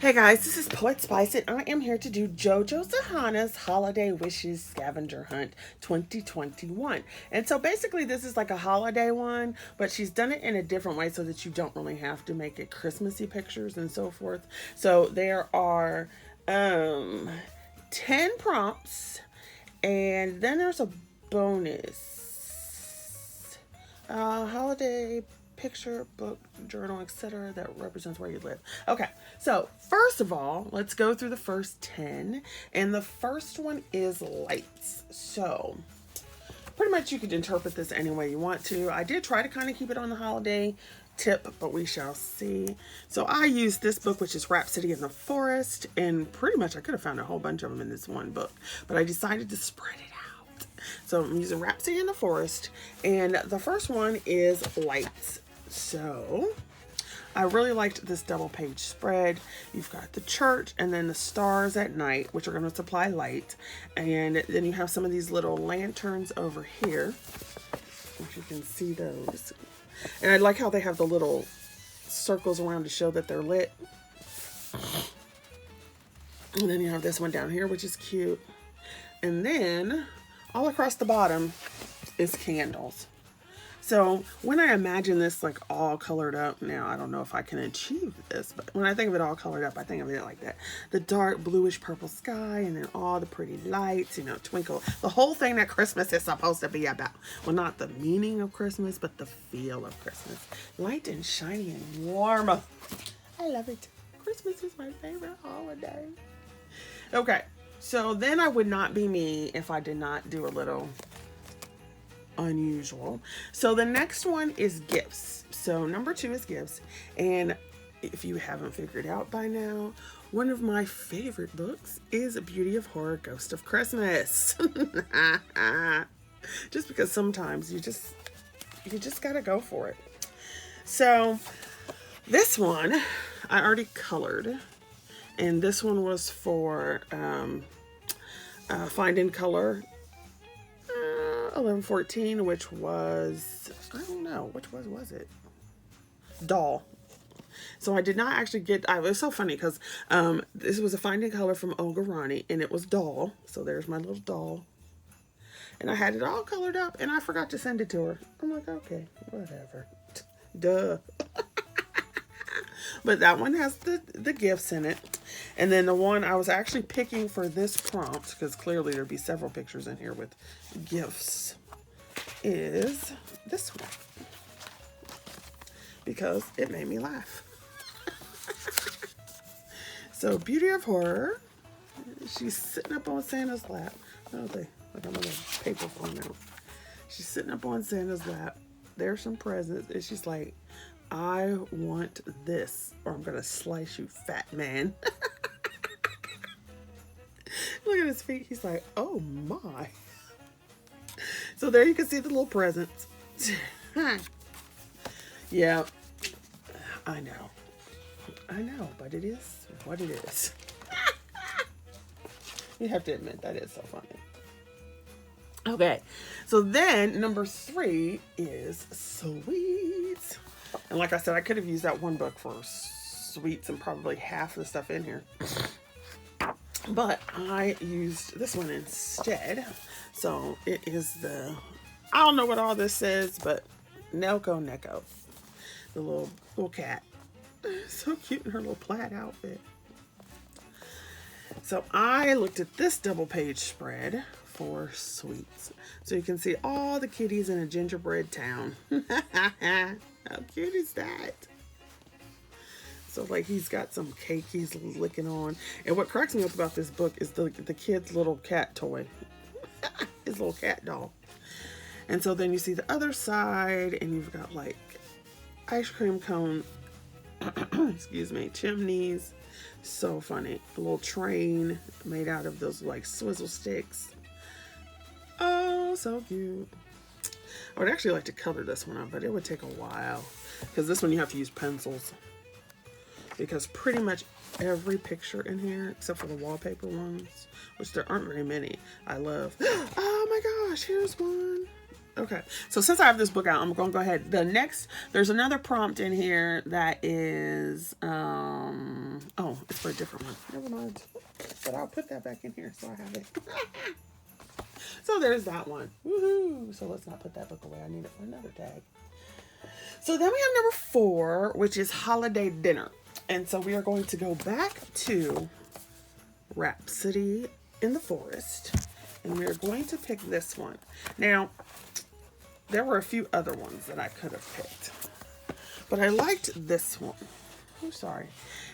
Hey guys, this is Poet Spice, and I am here to do JoJo Sahana's Holiday Wishes Scavenger Hunt 2021. And so basically, this is like a holiday one, but she's done it in a different way so that you don't really have to make it Christmassy pictures and so forth. So there are 10 prompts, and then there's a bonus holiday picture, book, journal, etc. that represents where you live. Okay, so first of all, let's go through the first 10. And the first one is lights. So pretty much you could interpret this any way you want to. I did try to kind of keep it on the holiday tip, but we shall see. So I used this book, which is Rhapsody in the Forest, and pretty much I could have found a whole bunch of them in this one book, but I decided to spread it out. So I'm using Rhapsody in the Forest, and the first one is lights. So I really liked this double page spread. You've got the church and then the stars at night, which are going to supply light. And then you have some of these little lanterns over here, if you can see those. And I like how they have the little circles around to show that they're lit. And then you have this one down here, which is cute. And then all across the bottom is candles. So when I imagine this like all colored up, now I don't know if I can achieve this, but when I think of it all colored up, I think of it like that. The dark bluish purple sky, and then all the pretty lights, you know, twinkle. The whole thing that Christmas is supposed to be about. Well, not the meaning of Christmas, but the feel of Christmas. Light and shiny and warm. I love it. Christmas is my favorite holiday. Okay, so then I would not be me if I did not do a little unusual. So the next one is gifts. So number 2 is gifts, and if you haven't figured out by now, one of my favorite books is Beauty of Horror, Ghost of Christmas. Just because sometimes you just gotta go for it. So this one I already colored, and this one was for Find in Color 1114, which was, I don't know, which was it? Doll. So I did not actually get, it was so funny because this was a Find in Color from Olga Rani, and it was doll. So there's my little doll. And I had it all colored up, and I forgot to send it to her. I'm like, okay, whatever. Duh. But that one has the gifts in it. And then the one I was actually picking for this prompt, because clearly there'd be several pictures in here with gifts, is this one. Because it made me laugh. So Beauty of Horror, she's sitting up on Santa's lap. Oh, they like I'm on a paper form now. She's sitting up on Santa's lap. There's some presents, and she's like, I want this, or I'm gonna slice you, fat man. Look at his feet. He's like, oh my. So there you can see the little presents. Yeah, I know, but it is what it is. You have to admit, that is so funny. Okay, so then number 3 is sweets. And like I said, I could have used that one book for sweets and probably half the stuff in here. But I used this one instead. So it is I don't know what all this says, but Nelko Neko. The little cat. So cute in her little plaid outfit. So I looked at this double page spread for sweets. So you can see all the kitties in a gingerbread town. How cute is that? So like he's got some cake he's licking on. And what cracks me up about this book is the kid's little cat toy. His little cat doll. And so then you see the other side, and you've got like ice cream cone, excuse me, chimneys. So funny. A little train made out of those like swizzle sticks. Oh, so cute. I would actually like to color this one up, but it would take a while, because this one you have to use pencils, because pretty much every picture in here, except for the wallpaper ones, which there aren't very many, I love. Oh my gosh, here's one. Okay, so since I have this book out, I'm going to go ahead. There's another prompt in here that is, oh, It's for a different one. Never mind. But I'll put that back in here so I have it. So there's that one. Woohoo! So let's not put that book away. I need it for another tag. So then we have number 4, which is Holiday Dinner. And so we are going to go back to Rhapsody in the Forest. And we're going to pick this one. Now, there were a few other ones that I could have picked. But I liked this one. I'm sorry.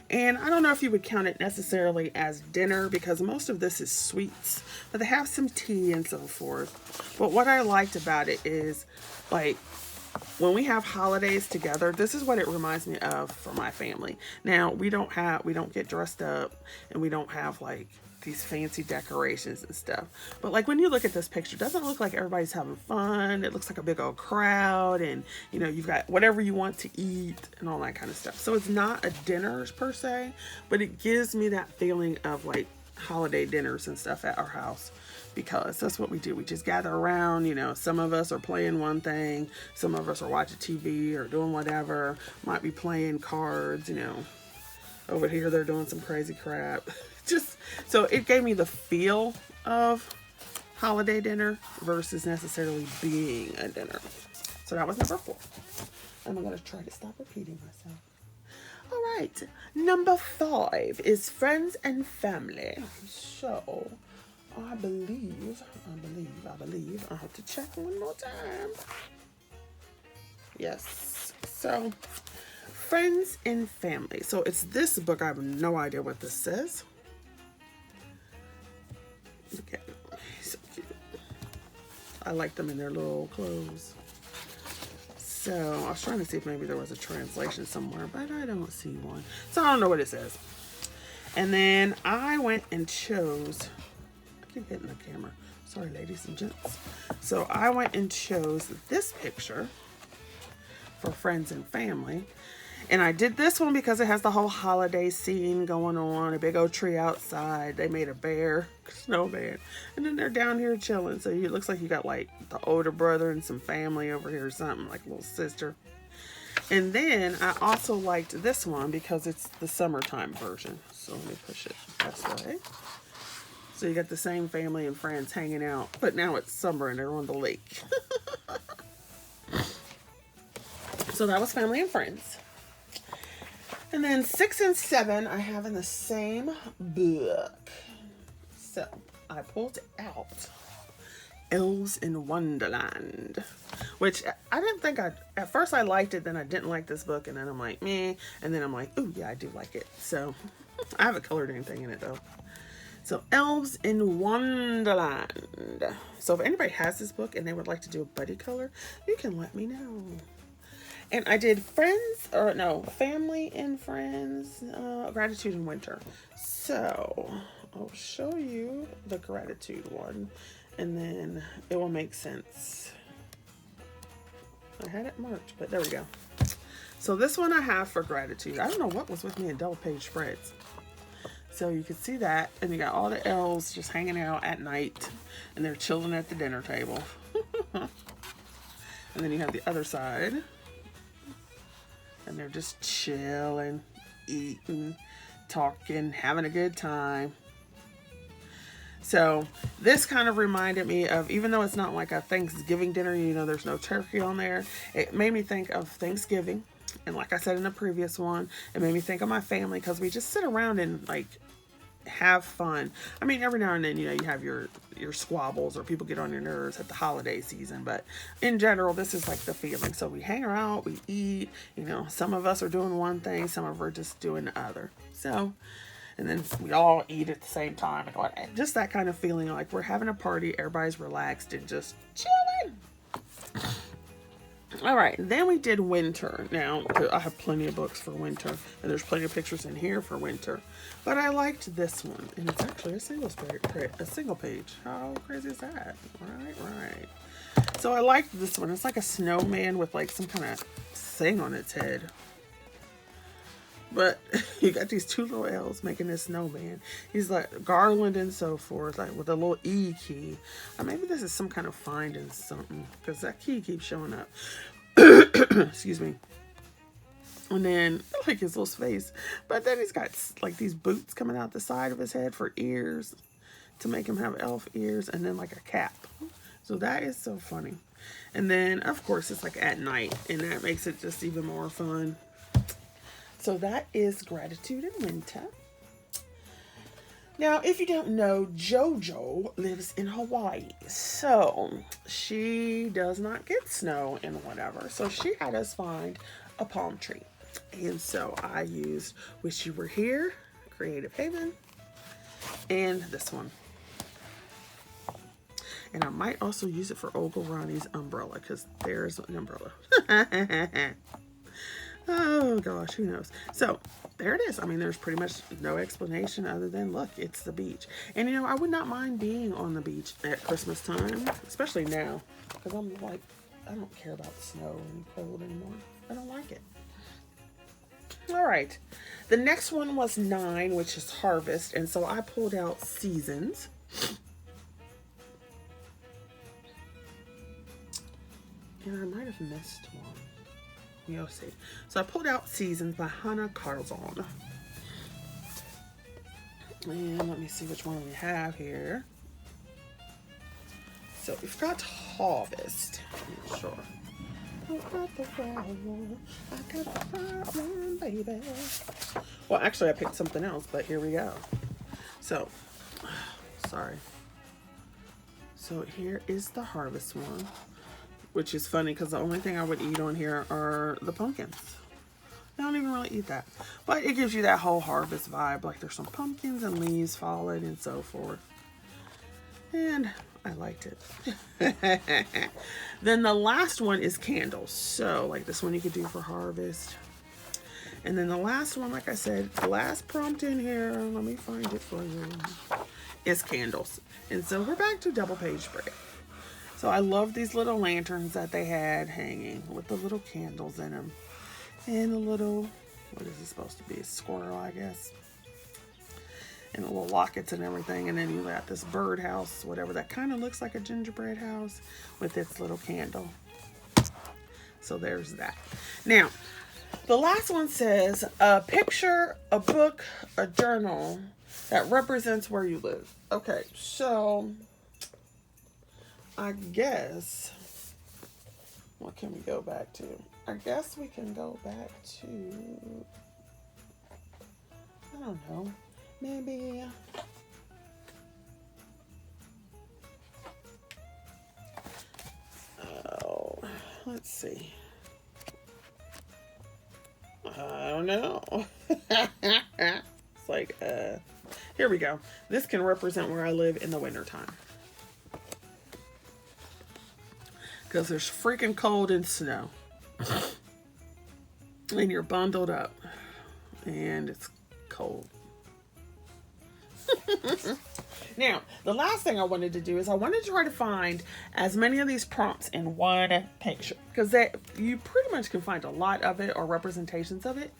And I don't know if you would count it necessarily as dinner because most of this is sweets. But they have some tea and so forth. But what I liked about it is, like, when we have holidays together, this is what it reminds me of for my family. Now, we don't get dressed up and we don't have like these fancy decorations and stuff. But like when you look at this picture, it doesn't look like everybody's having fun. It looks like a big old crowd and you know, you've got whatever you want to eat and all that kind of stuff. So it's not a dinner per se, but it gives me that feeling of like holiday dinners and stuff at our house. Because that's what we do. We just gather around, you know, some of us are playing one thing, some of us are watching TV or doing whatever, might be playing cards, you know, over here they're doing some crazy crap. Just, so it gave me the feel of holiday dinner versus necessarily being a dinner. So that was number 4. And I'm going to try to stop repeating myself. All right, number 5 is Friends and Family. So I believe, I have to check one more time. Yes, so Friends and Family. So it's this book. I have no idea what this says. Look at it. He's so cute. I like them in their little clothes. So I was trying to see if maybe there was a translation somewhere, but I don't see one. So I don't know what it says. And then I went and chose... keep hitting the camera. Sorry, ladies and gents. So I went and chose this picture for Friends and Family. And I did this one because it has the whole holiday scene going on. A big old tree outside. They made a bear snowman. And then they're down here chilling. So it looks like you got like the older brother and some family over here or something. Like a little sister. And then I also liked this one because it's the summertime version. So let me push it this way. So you got the same family and friends hanging out, but now it's summer and they're on the lake. So that was Family and Friends. And then 6 and 7 I have in the same book. So I pulled out Elves in Wonderland, which I didn't think at first I liked it, then I didn't like this book, and then I'm like, meh, and then I'm like, ooh, yeah, I do like it. So I haven't colored anything in it though. So Elves in Wonderland. So if anybody has this book and they would like to do a buddy color, you can let me know. And I did Family and Friends, Gratitude in Winter. So I'll show you the Gratitude one and then it will make sense. I had it marked, but there we go. So this one I have for Gratitude. I don't know what was with me in double page spreads. So you can see that, and you got all the elves just hanging out at night, and they're chilling at the dinner table. And then you have the other side, and they're just chilling, eating, talking, having a good time. So this kind of reminded me of, even though it's not like a Thanksgiving dinner, you know, there's no turkey on there, it made me think of Thanksgiving. And like I said in the previous one, it made me think of my family because we just sit around and like have fun. I mean, every now and then, you know, you have your squabbles or people get on your nerves at the holiday season. But in general, this is like the feeling. So we hang around, we eat, you know, some of us are doing one thing, some of us are just doing the other. So, and then we all eat at the same time. And just that kind of feeling like we're having a party, everybody's relaxed and just chilling. All right, then we did winter. Now, I have plenty of books for winter, and there's plenty of pictures in here for winter. But I liked this one, and it's actually a single page. How crazy is that? Right. So I liked this one. It's like a snowman with like some kind of thing on its head. But you got these two little elves making this snowman. He's like garland and so forth, like with a little E key. Maybe this is some kind of finding something because that key keeps showing up. Excuse me. And then, like his little face. But then he's got like these boots coming out the side of his head for ears to make him have elf ears. And then like a cap. So that is so funny. And then, of course, it's like at night. And that makes it just even more fun. So that is Gratitude in Winter. Now, if you don't know, JoJo lives in Hawaii. So she does not get snow and whatever. So she had us find a palm tree. And so I used Wish You Were Here, Creative Haven, and this one. And I might also use it for Ogorani's umbrella, because there's an umbrella. Oh gosh, who knows? So there it is. I mean, there's pretty much no explanation other than, look, it's the beach. And you know, I would not mind being on the beach at Christmas time, especially now, because I'm like, I don't care about snow and cold anymore. I don't like it. All right, the next one was 9, which is Harvest, and so I pulled out Seasons. And I might have missed one. You'll see. So I pulled out Seasons by Hannah Carzon. And let me see which one we have here. So we've got Harvest. I'm sure. I got the right one, baby. Well, actually, I picked something else, but here we go. So, sorry. So here is the Harvest one, which is funny because the only thing I would eat on here are the pumpkins. I don't even really eat that, but it gives you that whole harvest vibe. Like there's some pumpkins and leaves falling and so forth. And I liked it. Then the last one is candles. So like this one you could do for harvest. And then the last one, like I said, the last prompt in here, let me find it for you, is candles. And so we're back to double page spread. So I love these little lanterns that they had hanging with the little candles in them. And a little, what is it supposed to be? A squirrel, I guess. And little lockets and everything. And then you got this birdhouse, whatever, that kind of looks like a gingerbread house with its little candle. So there's that. Now, the last one says, a picture, a book, a journal that represents where you live. Okay, so I guess, what can we go back to? I guess we can go back to, I don't know, maybe, oh, let's see. I don't know. It's like, here we go. This can represent where I live in the wintertime. Because there's freaking cold and snow. And you're bundled up. And it's cold. Now, the last thing I wanted to do is I wanted to try to find as many of these prompts in one picture. Because you pretty much can find a lot of it or representations of it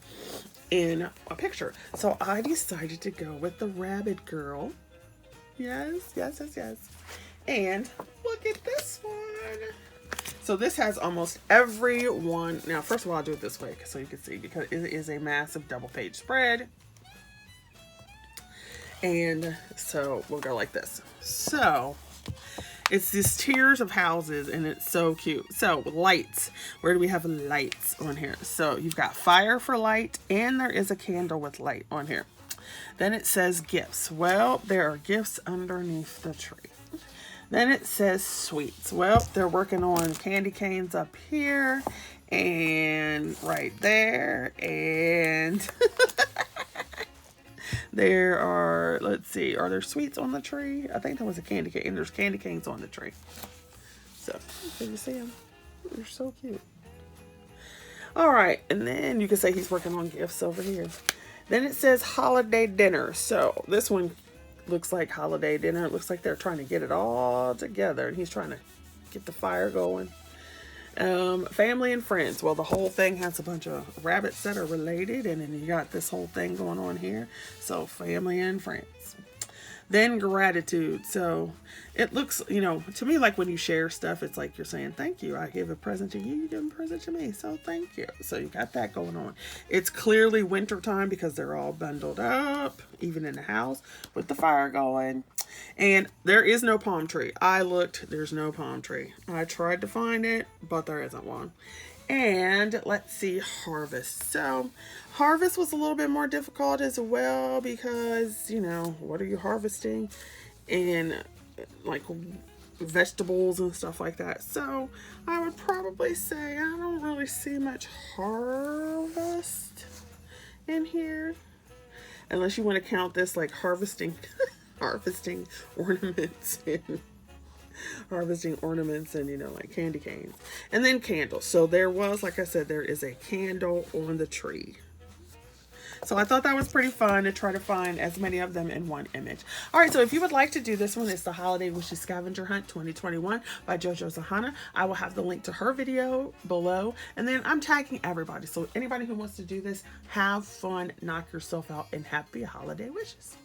in a picture. So I decided to go with the rabbit girl. Yes, yes, yes, yes. And look at this one. So this has almost every one. Now, first of all, I'll do it this way so you can see, because it is a massive double page spread. And so we'll go like this. So it's these tiers of houses and it's so cute. So lights, where do we have lights on here? So you've got fire for light and there is a candle with light on here. Then it says gifts. Well, there are gifts underneath the tree. Then it says sweets. Well, they're working on candy canes up here and right there. And there are, let's see, are there sweets on the tree? I think there was a candy cane. There's candy canes on the tree. So, can you see them? They're so cute. All right, and then you can say he's working on gifts over here. Then it says holiday dinner. So this one looks like holiday dinner. It looks like they're trying to get it all together. And he's trying to get the fire going. Family and friends. Well, the whole thing has a bunch of rabbits that are related. And then you got this whole thing going on here. So family and friends. then gratitude. So it looks, you know, to me, like when you share stuff, it's like you're saying, thank you. I give a present to you, you give a present to me. So thank you. So you got that going on. It's clearly winter time because they're all bundled up, even in the house with the fire going. And there is no palm tree. I looked, there's no palm tree. I tried to find it, but there isn't one. And let's see, harvest. So harvest was a little bit more difficult as well because, you know, what are you harvesting? And like vegetables and stuff like that. So I would probably say I don't really see much harvest in here. Unless you want to count this like harvesting harvesting ornaments and harvesting ornaments and, you know, like candy canes. And then candles. So there was, like I said, there is a candle on the tree. So I thought that was pretty fun to try to find as many of them in one image. All right, so if you would like to do this one, it's the Holiday Wishes Scavenger Hunt 2021 by JoJo Zahana. I will have the link to her video below. And then I'm tagging everybody. So anybody who wants to do this, have fun, knock yourself out, and happy holiday wishes.